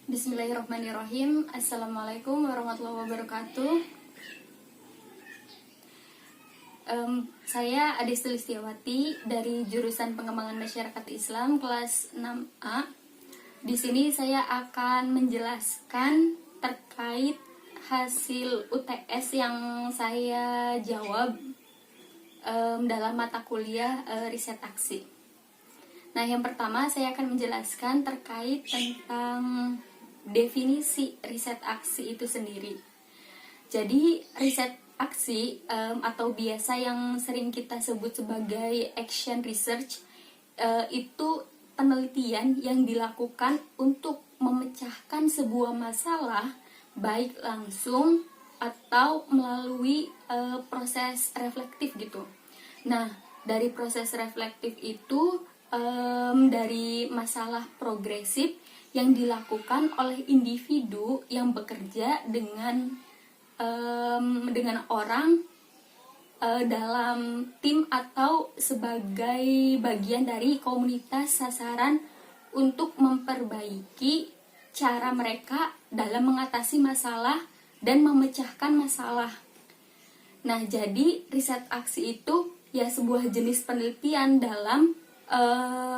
Bismillahirrahmanirrahim. Assalamualaikum warahmatullahi wabarakatuh. Saya Adesti Listiawati dari jurusan Pengembangan Masyarakat Islam kelas 6A. Di sini saya akan menjelaskan terkait hasil UTS yang saya jawab dalam mata kuliah riset aksi. Nah, yang pertama saya akan menjelaskan terkait tentang definisi riset aksi itu sendiri. Jadi riset aksi atau biasa yang sering kita sebut sebagai action research itu penelitian yang dilakukan untuk memecahkan sebuah masalah baik langsung atau melalui proses reflektif gitu. Nah, dari proses reflektif itu dari masalah progresif yang dilakukan oleh individu yang bekerja dengan orang dalam tim atau sebagai bagian dari komunitas sasaran untuk memperbaiki cara mereka dalam mengatasi masalah dan memecahkan masalah. Nah, jadi riset aksi itu ya sebuah jenis penelitian dalam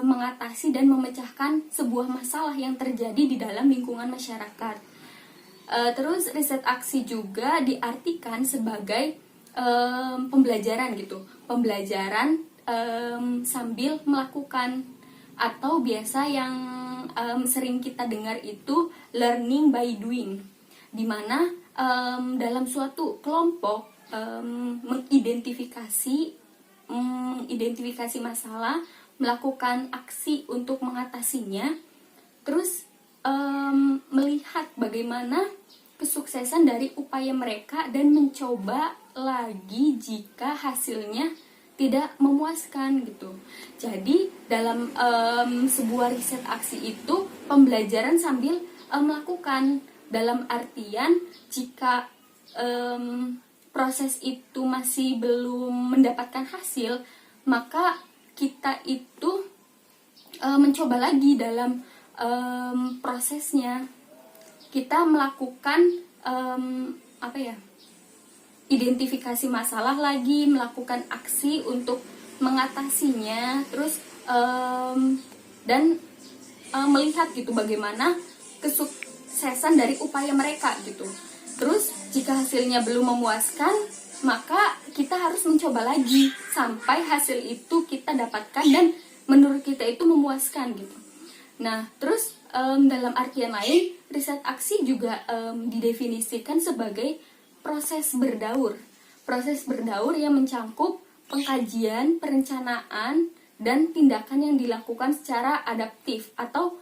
mengatasi dan memecahkan sebuah masalah yang terjadi di dalam lingkungan masyarakat. Terus riset aksi juga diartikan sebagai pembelajaran gitu, pembelajaran sambil melakukan, atau biasa yang sering kita dengar itu learning by doing, dimana dalam suatu kelompok mengidentifikasi masalah, melakukan aksi untuk mengatasinya, terus melihat bagaimana kesuksesan dari upaya mereka dan mencoba lagi jika hasilnya tidak memuaskan gitu. Jadi dalam sebuah riset aksi itu pembelajaran sambil melakukan, dalam artian jika proses itu masih belum mendapatkan hasil, maka kita itu mencoba lagi dalam prosesnya. Kita melakukan identifikasi masalah lagi, melakukan aksi untuk mengatasinya, terus dan melihat gitu bagaimana kesuksesan dari upaya mereka gitu. Terus jika hasilnya belum memuaskan, maka kita harus mencoba lagi sampai hasil itu kita dapatkan dan menurut kita itu memuaskan gitu. Nah, terus dalam artian lain, riset aksi juga didefinisikan sebagai proses berdaur. Proses berdaur yang mencangkup pengkajian, perencanaan, dan tindakan yang dilakukan secara adaptif atau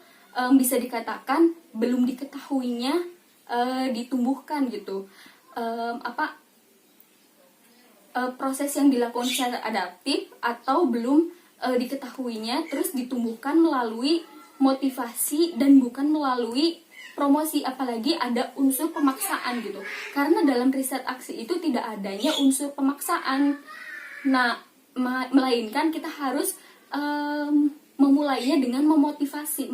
bisa dikatakan belum diketahuinya ditumbuhkan gitu. Proses yang dilakukan secara adaptif atau belum diketahuinya terus ditumbuhkan melalui motivasi dan bukan melalui promosi, apalagi ada unsur pemaksaan gitu. Karena dalam riset aksi itu tidak adanya unsur pemaksaan. Nah, melainkan kita harus memulainya dengan memotivasi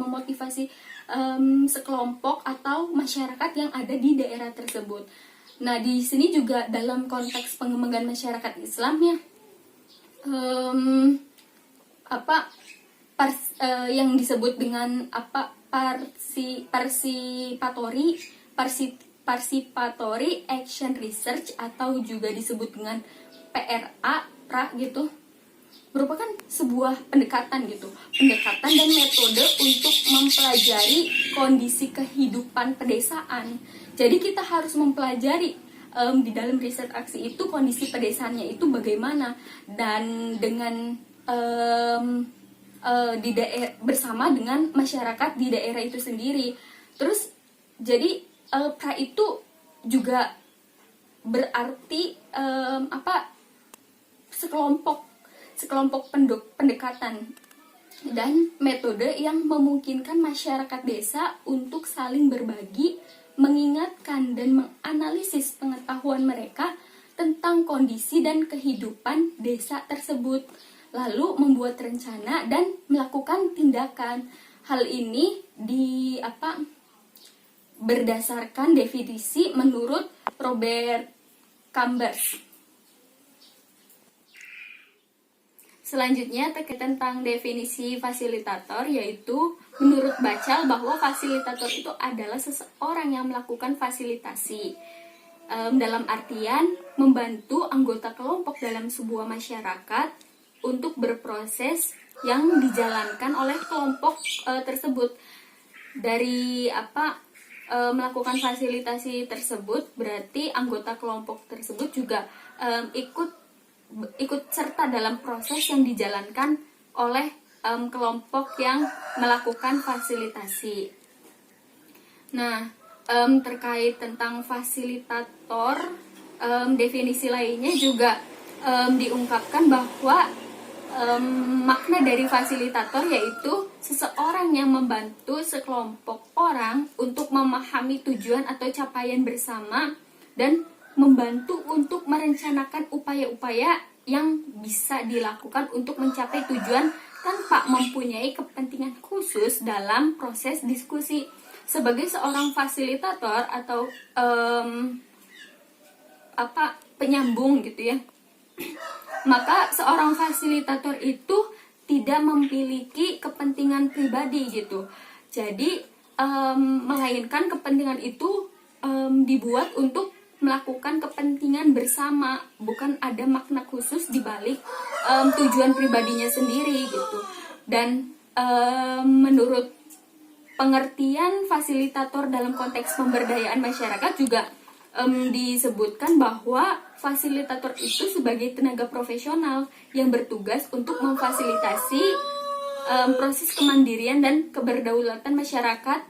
sekelompok atau masyarakat yang ada di daerah tersebut. Nah, di sini juga dalam konteks pengembangan masyarakat Islam ya, yang disebut dengan participatory action research atau juga disebut dengan PRA gitu, merupakan sebuah pendekatan dan metode untuk mempelajari kondisi kehidupan pedesaan. Jadi kita harus mempelajari di dalam riset aksi itu kondisi pedesaannya itu bagaimana, dan dengan bersama dengan masyarakat di daerah itu sendiri. Terus jadi pra itu juga berarti sekelompok pendekatan dan metode yang memungkinkan masyarakat desa untuk saling berbagi, mengingatkan dan menganalisis pengetahuan mereka tentang kondisi dan kehidupan desa tersebut, lalu membuat rencana dan melakukan tindakan. Hal ini berdasarkan definisi menurut Robert Chambers. Selanjutnya terkait tentang definisi fasilitator, yaitu menurut Bachal bahwa fasilitator itu adalah seseorang yang melakukan fasilitasi dalam artian membantu anggota kelompok dalam sebuah masyarakat untuk berproses yang dijalankan oleh kelompok tersebut. Dari melakukan fasilitasi tersebut berarti anggota kelompok tersebut juga ikut serta dalam proses yang dijalankan oleh kelompok yang melakukan fasilitasi. Nah, terkait tentang fasilitator, definisi lainnya juga diungkapkan bahwa makna dari fasilitator yaitu seseorang yang membantu sekelompok orang untuk memahami tujuan atau capaian bersama dan membantu untuk merencanakan upaya-upaya yang bisa dilakukan untuk mencapai tujuan tanpa mempunyai kepentingan khusus dalam proses diskusi. Sebagai seorang fasilitator atau penyambung gitu ya, maka seorang fasilitator itu tidak memiliki kepentingan pribadi gitu. Jadi melainkan kepentingan itu dibuat untuk melakukan kepentingan bersama, bukan ada makna khusus di balik tujuan pribadinya sendiri gitu. Dan menurut pengertian fasilitator dalam konteks pemberdayaan masyarakat juga disebutkan bahwa fasilitator itu sebagai tenaga profesional yang bertugas untuk memfasilitasi proses kemandirian dan keberdaulatan masyarakat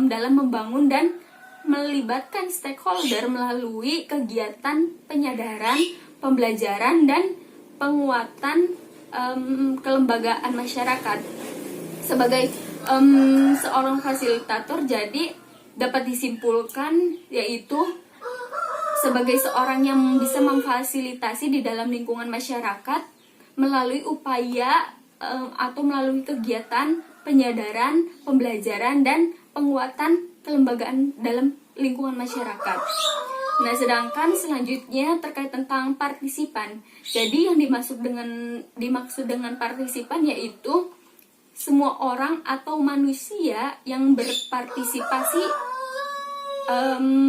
dalam membangun dan melibatkan stakeholder melalui kegiatan penyadaran, pembelajaran, dan penguatan kelembagaan masyarakat. Sebagai seorang fasilitator, jadi dapat disimpulkan yaitu sebagai seorang yang bisa memfasilitasi di dalam lingkungan masyarakat melalui upaya atau melalui kegiatan penyadaran, pembelajaran, dan penguatan kelembagaan dalam lingkungan masyarakat. Nah, sedangkan selanjutnya terkait tentang partisipan. Jadi yang dimaksud dengan partisipan yaitu semua orang atau manusia yang berpartisipasi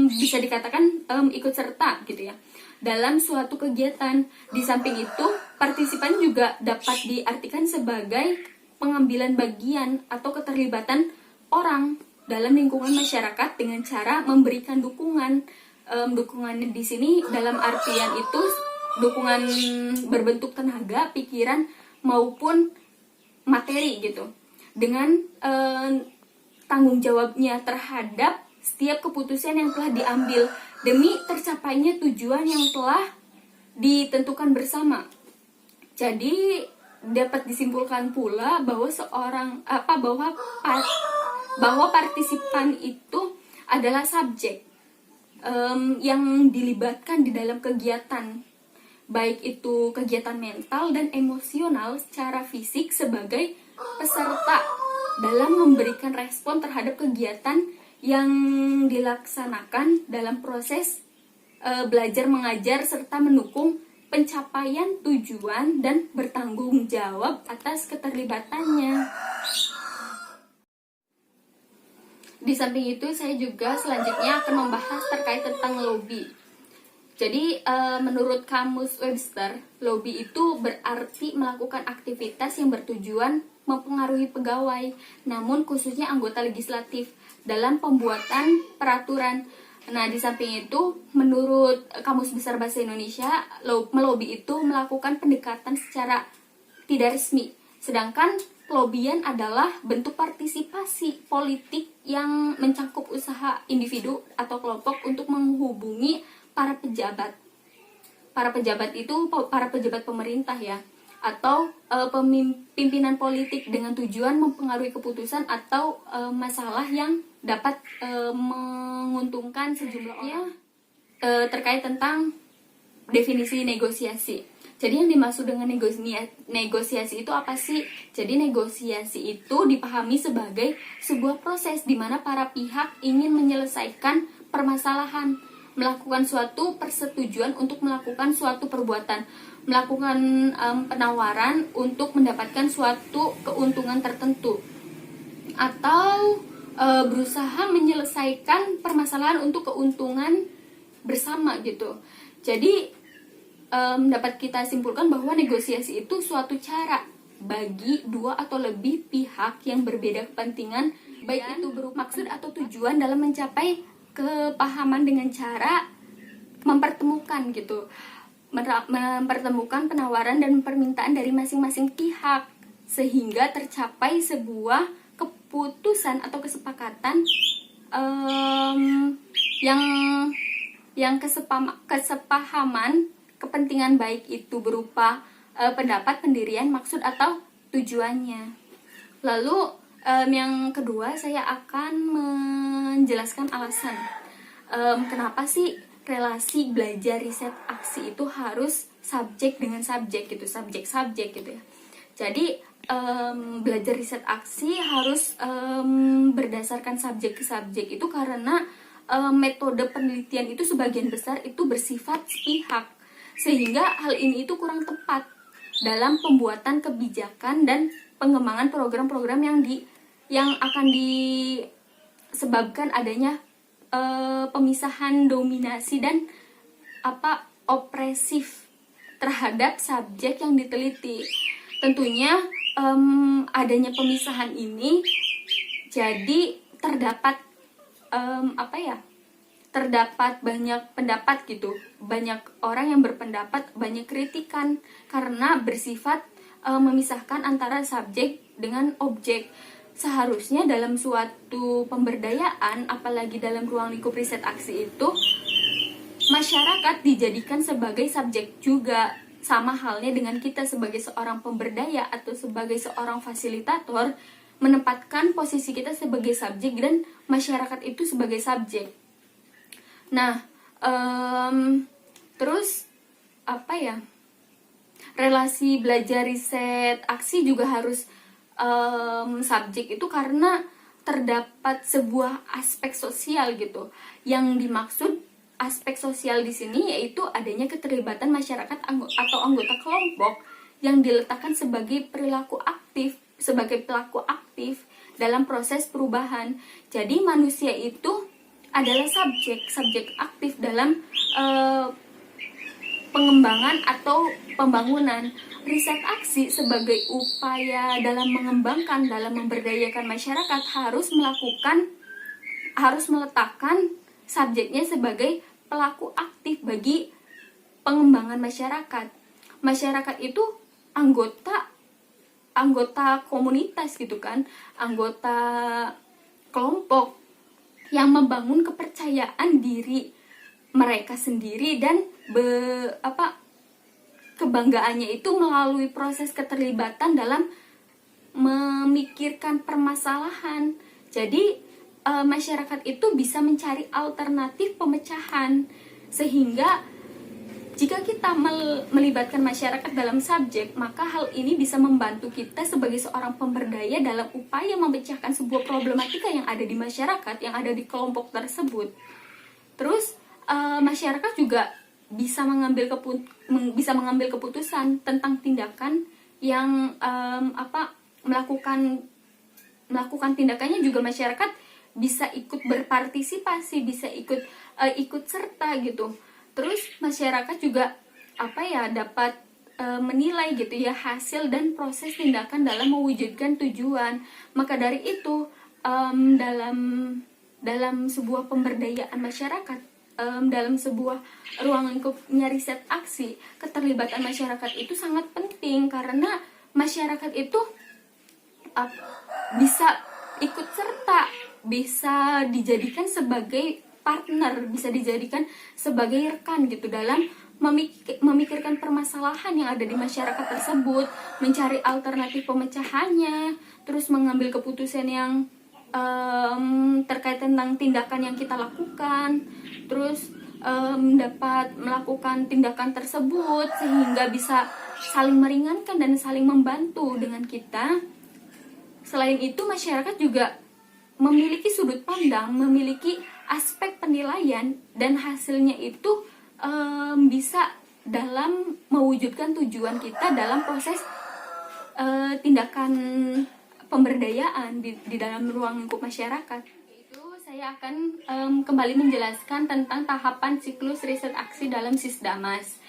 bisa dikatakan ikut serta gitu ya dalam suatu kegiatan. Di samping itu, partisipan juga dapat diartikan sebagai pengambilan bagian atau keterlibatan orang dalam lingkungan masyarakat dengan cara memberikan dukungan. Dukungan di sini dalam artian itu dukungan berbentuk tenaga, pikiran maupun materi gitu. Dengan tanggung jawabnya terhadap setiap keputusan yang telah diambil demi tercapainya tujuan yang telah ditentukan bersama. Jadi dapat disimpulkan pula bahwa bahwa partisipan itu adalah subjek yang dilibatkan di dalam kegiatan, baik itu kegiatan mental dan emosional secara fisik sebagai peserta dalam memberikan respon terhadap kegiatan yang dilaksanakan dalam proses belajar mengajar serta mendukung pencapaian tujuan dan bertanggung jawab atas keterlibatannya. Di samping itu, saya juga selanjutnya akan membahas terkait tentang lobby. Jadi, menurut Kamus Webster, lobby itu berarti melakukan aktivitas yang bertujuan mempengaruhi pegawai, namun khususnya anggota legislatif, dalam pembuatan peraturan. Nah, di samping itu, menurut Kamus Besar Bahasa Indonesia, melobi itu melakukan pendekatan secara tidak resmi. Sedangkan lobian adalah bentuk partisipasi politik yang mencakup usaha individu atau kelompok untuk menghubungi para pejabat. Para pejabat itu para pejabat pemerintah ya, atau pimpinan politik dengan tujuan mempengaruhi keputusan atau masalah yang dapat menguntungkan sejumlah orang. Terkait tentang definisi negosiasi. Jadi yang dimaksud dengan negosiasi itu apa sih? Jadi negosiasi itu dipahami sebagai sebuah proses di mana para pihak ingin menyelesaikan permasalahan, melakukan suatu persetujuan untuk melakukan suatu perbuatan, melakukan penawaran untuk mendapatkan suatu keuntungan tertentu, atau berusaha menyelesaikan permasalahan untuk keuntungan bersama gitu. Jadi dapat kita simpulkan bahwa negosiasi itu suatu cara bagi dua atau lebih pihak yang berbeda kepentingan, baik itu berupa maksud atau tujuan dalam mencapai kepahaman dengan cara mempertemukan gitu, mempertemukan penawaran dan permintaan dari masing-masing pihak sehingga tercapai sebuah keputusan atau kesepakatan yang kesepahaman kepentingan, baik itu berupa pendapat, pendirian, maksud atau tujuannya. Lalu yang kedua, saya akan menjelaskan alasan kenapa sih relasi belajar riset aksi itu harus subjek dengan subjek gitu, subjek gitu ya. Jadi belajar riset aksi harus berdasarkan subjek ke subjek itu karena metode penelitian itu sebagian besar itu bersifat sepihak, sehingga hal ini itu kurang tepat dalam pembuatan kebijakan dan pengembangan program-program yang akan disebabkan adanya pemisahan dominasi dan opresif terhadap subjek yang diteliti. Tentunya adanya pemisahan ini jadi terdapat terdapat banyak pendapat gitu, banyak orang yang berpendapat, banyak kritikan karena bersifat memisahkan antara subjek dengan objek. Seharusnya dalam suatu pemberdayaan, apalagi dalam ruang lingkup riset aksi itu, masyarakat dijadikan sebagai subjek juga, sama halnya dengan kita sebagai seorang pemberdaya atau sebagai seorang fasilitator menempatkan posisi kita sebagai subjek dan masyarakat itu sebagai subjek. Nah, terus relasi belajar riset aksi juga harus subjek itu karena terdapat sebuah aspek sosial gitu. Yang dimaksud aspek sosial di sini yaitu adanya keterlibatan masyarakat atau anggota kelompok yang diletakkan sebagai pelaku aktif dalam proses perubahan. Jadi manusia itu adalah subjek aktif dalam pengembangan atau pembangunan. Riset aksi sebagai upaya dalam mengembangkan, dalam memberdayakan masyarakat harus meletakkan subjeknya sebagai pelaku aktif bagi pengembangan masyarakat. Masyarakat itu anggota komunitas gitu kan, anggota kelompok yang membangun kepercayaan diri mereka sendiri dan kebanggaannya itu melalui proses keterlibatan dalam memikirkan permasalahan. Jadi masyarakat itu bisa mencari alternatif pemecahan, sehingga jika kita melibatkan masyarakat dalam subjek, maka hal ini bisa membantu kita sebagai seorang pemberdaya dalam upaya memecahkan sebuah problematika yang ada di masyarakat, yang ada di kelompok tersebut. Terus masyarakat juga bisa mengambil keputusan tentang tindakan yang melakukan tindakannya. Juga masyarakat bisa ikut berpartisipasi, bisa ikut serta gitu. Terus masyarakat juga dapat menilai gitu ya hasil dan proses tindakan dalam mewujudkan tujuan. Maka dari itu dalam sebuah pemberdayaan masyarakat, dalam sebuah ruang lingkupnya riset aksi, keterlibatan masyarakat itu sangat penting karena masyarakat itu bisa ikut serta, bisa dijadikan sebagai partner, bisa dijadikan sebagai rekan gitu dalam memikirkan permasalahan yang ada di masyarakat tersebut, mencari alternatif pemecahannya, terus mengambil keputusan yang terkait tentang tindakan yang kita lakukan, terus dapat melakukan tindakan tersebut sehingga bisa saling meringankan dan saling membantu dengan kita. Selain itu, masyarakat juga memiliki sudut pandang, memiliki aspek penilaian, dan hasilnya itu bisa dalam mewujudkan tujuan kita dalam proses tindakan pemberdayaan di dalam ruang lingkup masyarakat. Itu saya akan kembali menjelaskan tentang tahapan siklus riset aksi dalam Sisdamas.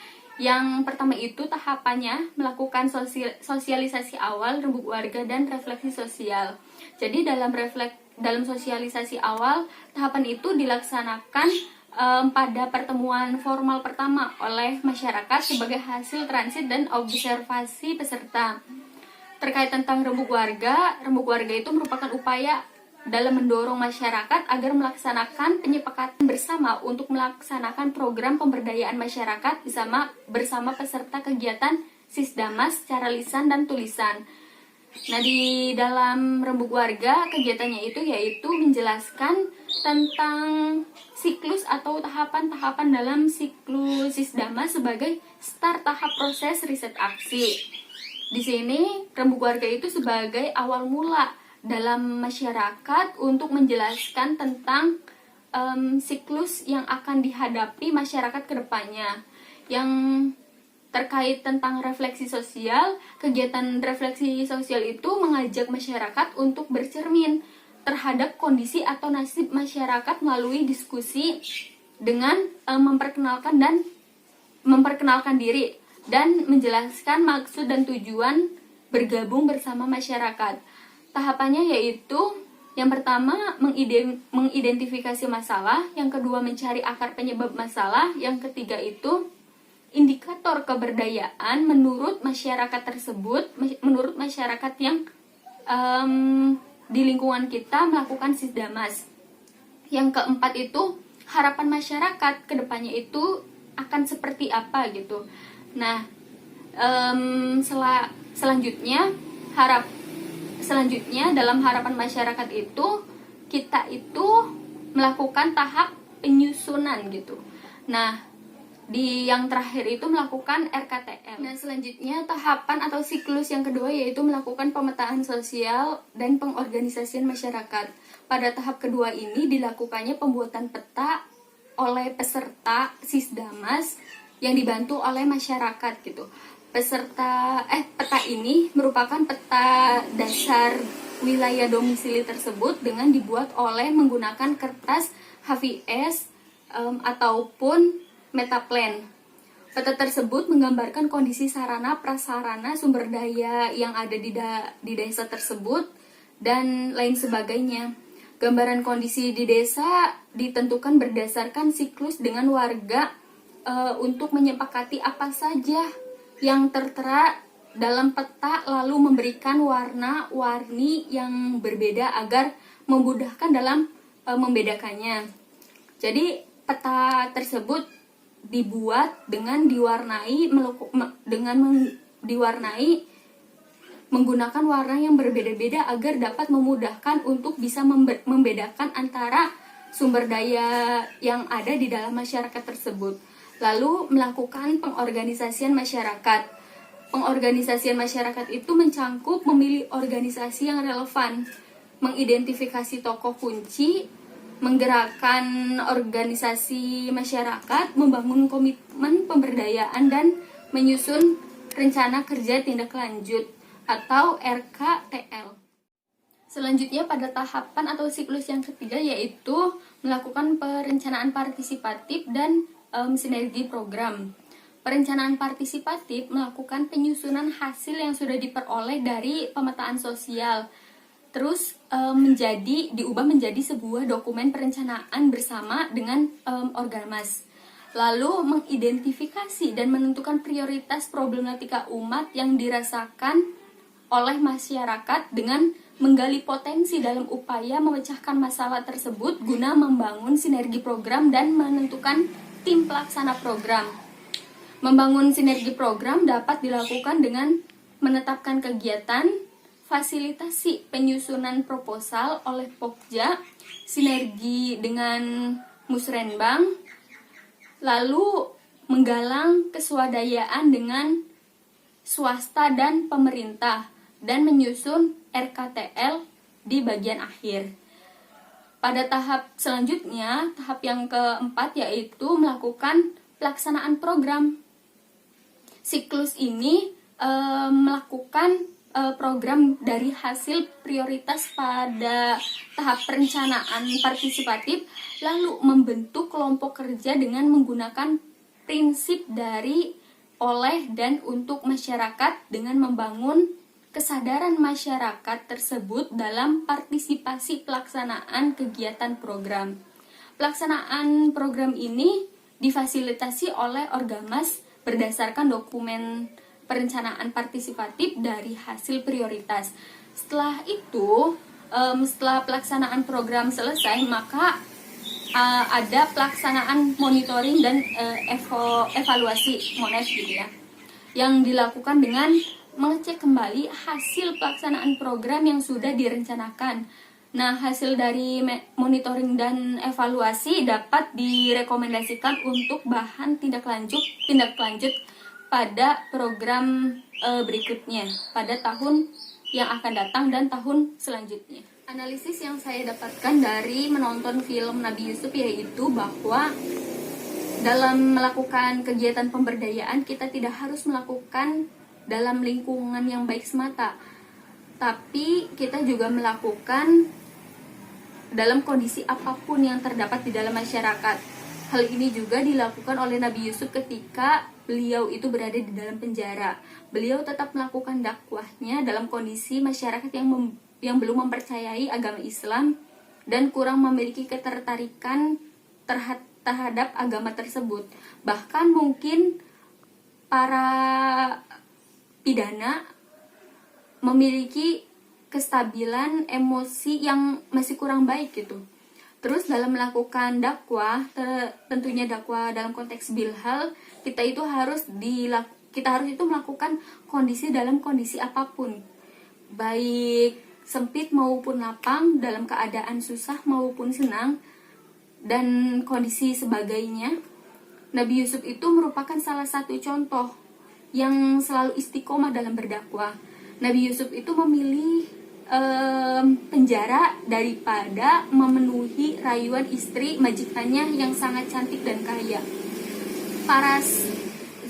Yang pertama itu tahapannya melakukan sosialisasi awal, rembuk warga, dan refleksi sosial. Jadi dalam sosialisasi awal, tahapan itu dilaksanakan pada pertemuan formal pertama oleh masyarakat sebagai hasil transit dan observasi peserta. Terkait tentang rembuk warga itu merupakan upaya dalam mendorong masyarakat agar melaksanakan penyepakatan bersama untuk melaksanakan program pemberdayaan masyarakat bersama peserta kegiatan Sisdamas secara lisan dan tulisan. Nah, di dalam rembuk warga, kegiatannya itu yaitu menjelaskan tentang siklus atau tahapan-tahapan dalam siklus Sisdamas sebagai start tahap proses riset aksi. Di sini, rembuk warga itu sebagai awal mula dalam masyarakat untuk menjelaskan tentang siklus yang akan dihadapi masyarakat ke depannya. Yang terkait tentang refleksi sosial, kegiatan refleksi sosial itu mengajak masyarakat untuk bercermin terhadap kondisi atau nasib masyarakat melalui diskusi dengan memperkenalkan diri dan menjelaskan maksud dan tujuan bergabung bersama masyarakat. Tahapannya yaitu yang pertama mengidentifikasi masalah, yang kedua mencari akar penyebab masalah, yang ketiga itu indikator keberdayaan menurut masyarakat tersebut, menurut masyarakat yang di lingkungan kita melakukan Sisdamas. Yang keempat itu harapan masyarakat ke depannya itu akan seperti apa gitu. Nah, selanjutnya dalam harapan masyarakat itu kita itu melakukan tahap penyusunan gitu. Nah, di yang terakhir itu melakukan RKTM. Nah, selanjutnya tahapan atau siklus yang kedua yaitu melakukan pemetaan sosial dan pengorganisasian masyarakat. Pada tahap kedua ini dilakukannya pembuatan peta oleh peserta Sisdamas yang dibantu oleh masyarakat gitu. Peta ini merupakan peta dasar wilayah domisili tersebut dengan dibuat oleh menggunakan kertas HVS ataupun metaplan. Peta tersebut menggambarkan kondisi sarana prasarana sumber daya yang ada di desa tersebut dan lain sebagainya. Gambaran kondisi di desa ditentukan berdasarkan siklus dengan warga untuk menyepakati apa saja yang tertera dalam peta, lalu memberikan warna-warni yang berbeda agar memudahkan dalam membedakannya. Jadi peta tersebut dibuat dengan diwarnai menggunakan warna yang berbeda-beda agar dapat memudahkan untuk bisa membedakan antara sumber daya yang ada di dalam masyarakat tersebut. Lalu melakukan pengorganisasian masyarakat. Pengorganisasian masyarakat itu mencangkup memilih organisasi yang relevan, mengidentifikasi tokoh kunci, menggerakkan organisasi masyarakat, membangun komitmen pemberdayaan, dan menyusun rencana kerja tindak lanjut atau RKTL. Selanjutnya pada tahapan atau siklus yang ketiga yaitu melakukan perencanaan partisipatif dan sinergi program. Perencanaan partisipatif melakukan penyusunan hasil yang sudah diperoleh dari pemetaan sosial, terus diubah menjadi sebuah dokumen perencanaan bersama dengan Organmas. Lalu mengidentifikasi dan menentukan prioritas problematika umat yang dirasakan oleh masyarakat dengan menggali potensi dalam upaya memecahkan masalah tersebut guna membangun sinergi program dan menentukan tim pelaksana program. Membangun sinergi program dapat dilakukan dengan menetapkan kegiatan, fasilitasi penyusunan proposal oleh Pokja, sinergi dengan Musrenbang, lalu menggalang keswadayaan dengan swasta dan pemerintah, dan menyusun RKTL di bagian akhir. Pada tahap selanjutnya, tahap yang keempat, yaitu melakukan pelaksanaan program. Siklus ini melakukan program dari hasil prioritas pada tahap perencanaan partisipatif, lalu membentuk kelompok kerja dengan menggunakan prinsip dari, oleh, dan untuk masyarakat dengan membangun kesadaran masyarakat tersebut dalam partisipasi pelaksanaan kegiatan program. Pelaksanaan program ini difasilitasi oleh Orgamas berdasarkan dokumen perencanaan partisipatif dari hasil prioritas. Setelah itu, setelah pelaksanaan program selesai, maka ada pelaksanaan monitoring dan evaluasi MONEF gitu ya, yang dilakukan dengan mengecek kembali hasil pelaksanaan program yang sudah direncanakan. Nah, hasil dari monitoring dan evaluasi dapat direkomendasikan untuk bahan tindak lanjut pada program berikutnya pada tahun yang akan datang dan tahun selanjutnya. Analisis yang saya dapatkan dari menonton film Nabi Yusuf yaitu bahwa dalam melakukan kegiatan pemberdayaan kita tidak harus melakukan dalam lingkungan yang baik semata, tapi kita juga melakukan dalam kondisi apapun yang terdapat di dalam masyarakat. Hal ini juga dilakukan oleh Nabi Yusuf ketika beliau itu berada di dalam penjara. Beliau tetap melakukan dakwahnya dalam kondisi masyarakat yang belum mempercayai agama Islam dan kurang memiliki ketertarikan terhadap agama tersebut. Bahkan mungkin para pidana memiliki kestabilan emosi yang masih kurang baik gitu. Terus dalam melakukan dakwah, tentunya dakwah dalam konteks bilhal, kita harus itu melakukan dalam kondisi apapun, baik sempit maupun lapang, dalam keadaan susah maupun senang, dan kondisi sebagainya. Nabi Yusuf itu merupakan salah satu contoh yang selalu istiqomah dalam berdakwah. Nabi Yusuf itu memilih penjara daripada memenuhi rayuan istri majikannya yang sangat cantik dan kaya. Paras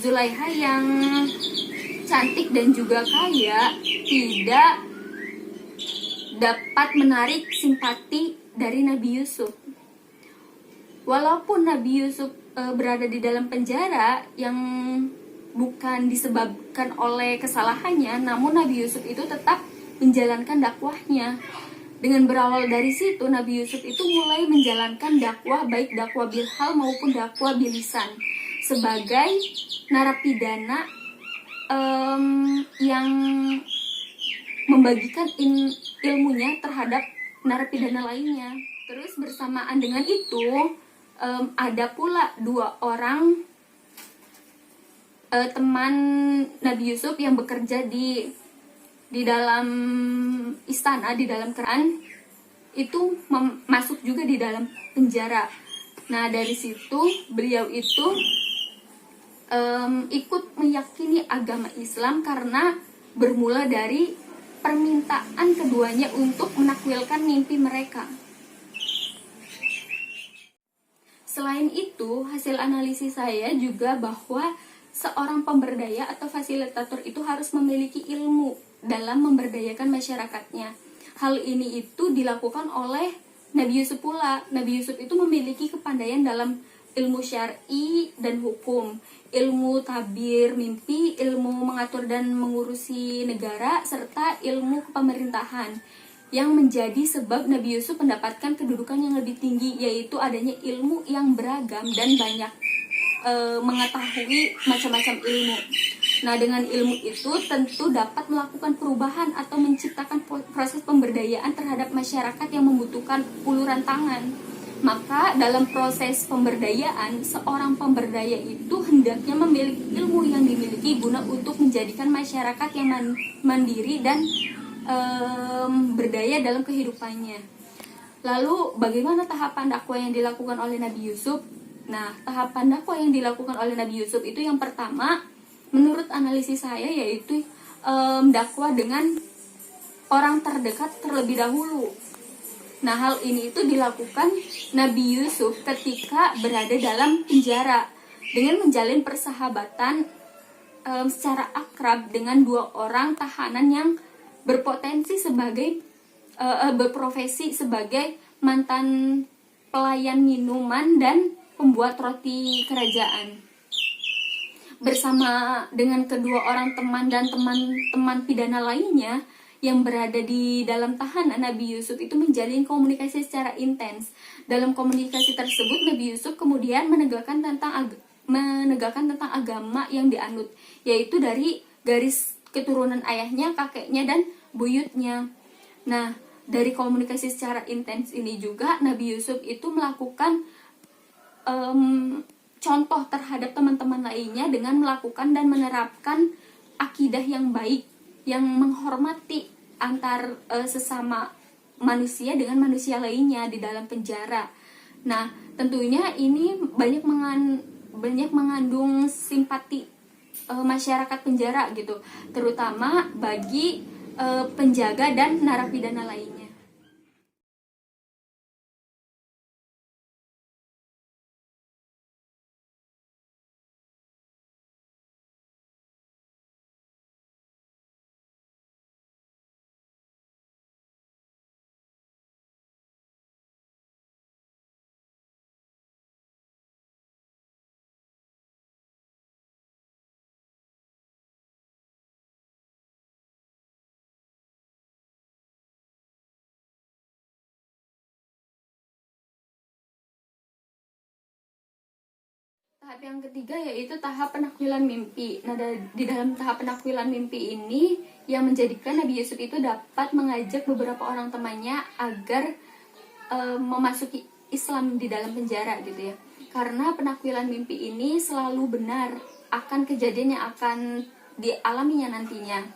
Zulaiha yang cantik dan juga kaya tidak dapat menarik simpati dari Nabi Yusuf. Walaupun Nabi Yusuf berada di dalam penjara yang bukan disebabkan oleh kesalahannya, namun Nabi Yusuf itu tetap menjalankan dakwahnya. Dengan berawal dari situ, Nabi Yusuf itu mulai menjalankan dakwah, baik dakwah bilhal maupun dakwah bilisan, sebagai narapidana yang membagikan ilmunya terhadap narapidana lainnya. Terus bersamaan dengan itu, ada pula 2 orang teman Nabi Yusuf yang bekerja di dalam istana, di dalam kerajaan, itu masuk juga di dalam penjara. Nah, dari situ beliau itu ikut meyakini agama Islam karena bermula dari permintaan keduanya untuk menakwilkan mimpi mereka. Selain itu, hasil analisis saya juga bahwa seorang pemberdaya atau fasilitator itu harus memiliki ilmu dalam memberdayakan masyarakatnya. Hal ini itu dilakukan oleh Nabi Yusuf pula. Nabi Yusuf itu memiliki kepandaian dalam ilmu syar'i dan hukum, ilmu tabir mimpi, ilmu mengatur dan mengurusi negara, serta ilmu kepemerintahan, yang menjadi sebab Nabi Yusuf mendapatkan kedudukan yang lebih tinggi, yaitu adanya ilmu yang beragam dan banyak mengetahui macam-macam ilmu. Nah, dengan ilmu itu tentu dapat melakukan perubahan atau menciptakan proses pemberdayaan terhadap masyarakat yang membutuhkan uluran tangan. Maka dalam proses pemberdayaan, seorang pemberdaya itu hendaknya memiliki ilmu yang dimiliki guna untuk menjadikan masyarakat yang mandiri dan berdaya dalam kehidupannya. Lalu bagaimana tahapan dakwah yang dilakukan oleh Nabi Yusuf? Nah, tahapan dakwah yang dilakukan oleh Nabi Yusuf itu yang pertama, menurut analisis saya, yaitu dakwah dengan orang terdekat terlebih dahulu. Nah, hal ini itu dilakukan Nabi Yusuf ketika berada dalam penjara dengan menjalin persahabatan secara akrab dengan 2 orang tahanan yang berpotensi sebagai berprofesi sebagai mantan pelayan minuman dan pembuat roti kerajaan. Bersama dengan kedua orang teman dan teman-teman pidana lainnya yang berada di dalam tahanan, Nabi Yusuf itu menjalin komunikasi secara intens. Dalam komunikasi tersebut, Nabi Yusuf kemudian menegakkan tentang agama yang dianut, yaitu dari garis keturunan ayahnya, kakeknya, dan buyutnya. Nah, dari komunikasi secara intens ini juga Nabi Yusuf itu melakukan contoh terhadap teman-teman lainnya dengan melakukan dan menerapkan akidah yang baik, yang menghormati antar sesama manusia dengan manusia lainnya di dalam penjara. Nah, tentunya ini banyak mengandung simpati masyarakat penjara gitu, terutama bagi penjaga dan narapidana lainnya. Tahap yang ketiga yaitu tahap penakwilan mimpi. Nah, di dalam tahap penakwilan mimpi ini yang menjadikan Nabi Yusuf itu dapat mengajak beberapa orang temannya agar memasuki Islam di dalam penjara gitu ya. Karena penakwilan mimpi ini selalu benar akan kejadian yang akan dialaminya nantinya.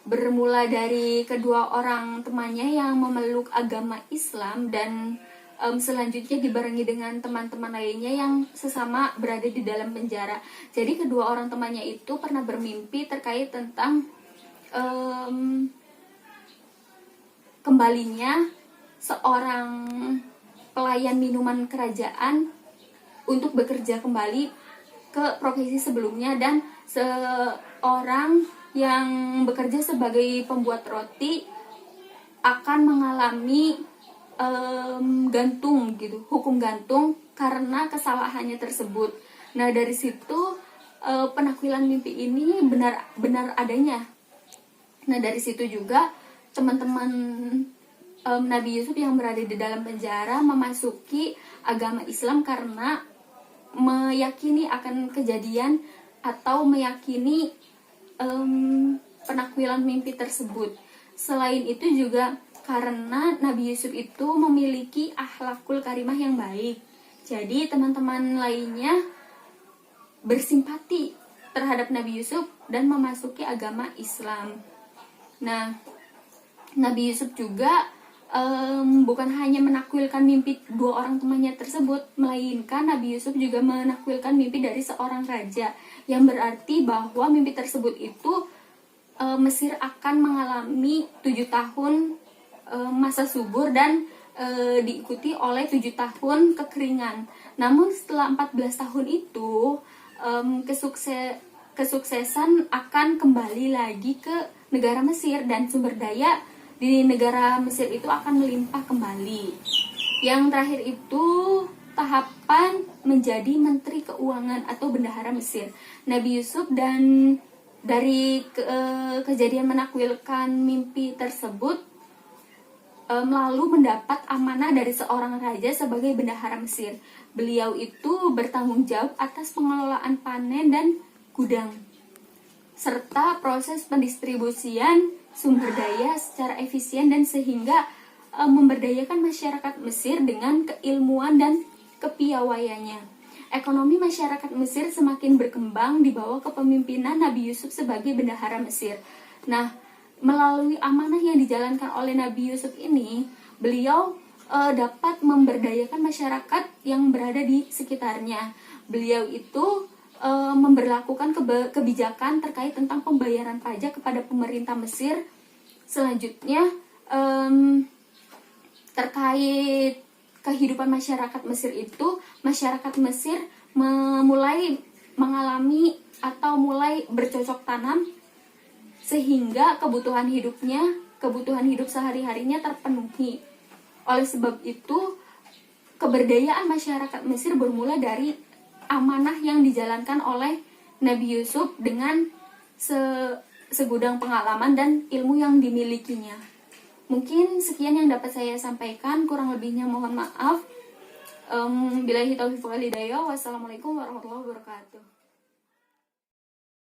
Bermula dari kedua orang temannya yang memeluk agama Islam dan selanjutnya dibarengi dengan teman-teman lainnya yang sesama berada di dalam penjara. Jadi kedua orang temannya itu pernah bermimpi terkait tentang kembalinya seorang pelayan minuman kerajaan untuk bekerja kembali ke profesi sebelumnya, dan seorang yang bekerja sebagai pembuat roti akan mengalami gantung gitu, hukum gantung karena kesalahannya tersebut. Nah, dari situ penakwilan mimpi ini benar adanya. Nah, dari situ juga teman-teman Nabi Yusuf yang berada di dalam penjara memasuki agama Islam karena meyakini akan kejadian atau meyakini penakwilan mimpi tersebut. Selain itu juga karena Nabi Yusuf itu memiliki akhlakul karimah yang baik. Jadi teman-teman lainnya bersimpati terhadap Nabi Yusuf dan memasuki agama Islam. Nah, Nabi Yusuf juga bukan hanya menakwilkan mimpi 2 orang temannya tersebut, melainkan Nabi Yusuf juga menakwilkan mimpi dari seorang raja, yang berarti bahwa mimpi tersebut itu Mesir akan mengalami 7 tahun masa subur dan diikuti oleh 7 tahun kekeringan. Namun setelah 14 tahun itu kesuksesan akan kembali lagi ke negara Mesir, dan sumber daya di negara Mesir itu akan melimpah kembali. Yang terakhir itu tahapan menjadi menteri keuangan atau bendahara Mesir. Nabi Yusuf dan dari kejadian menakwilkan mimpi tersebut lalu mendapat amanah dari seorang raja sebagai bendahara Mesir. Beliau itu bertanggung jawab atas pengelolaan panen dan gudang, serta proses pendistribusian sumber daya secara efisien, dan sehingga memberdayakan masyarakat Mesir dengan keilmuan dan kepiawaiannya. Ekonomi masyarakat Mesir semakin berkembang di bawah kepemimpinan Nabi Yusuf sebagai bendahara Mesir. Nah, melalui amanah yang dijalankan oleh Nabi Yusuf ini, beliau dapat memberdayakan masyarakat yang berada di sekitarnya. Beliau itu memberlakukan kebijakan terkait tentang pembayaran pajak kepada pemerintah Mesir. Selanjutnya terkait kehidupan masyarakat Mesir itu, masyarakat Mesir mulai mengalami atau mulai bercocok tanam sehingga kebutuhan hidup sehari-harinya terpenuhi. Oleh sebab itu, keberdayaan masyarakat Mesir bermula dari amanah yang dijalankan oleh Nabi Yusuf dengan segudang pengalaman dan ilmu yang dimilikinya. Mungkin sekian yang dapat saya sampaikan, kurang lebihnya mohon maaf. Billahi taufiq wal hidayah. Wassalamualaikum warahmatullahi wabarakatuh.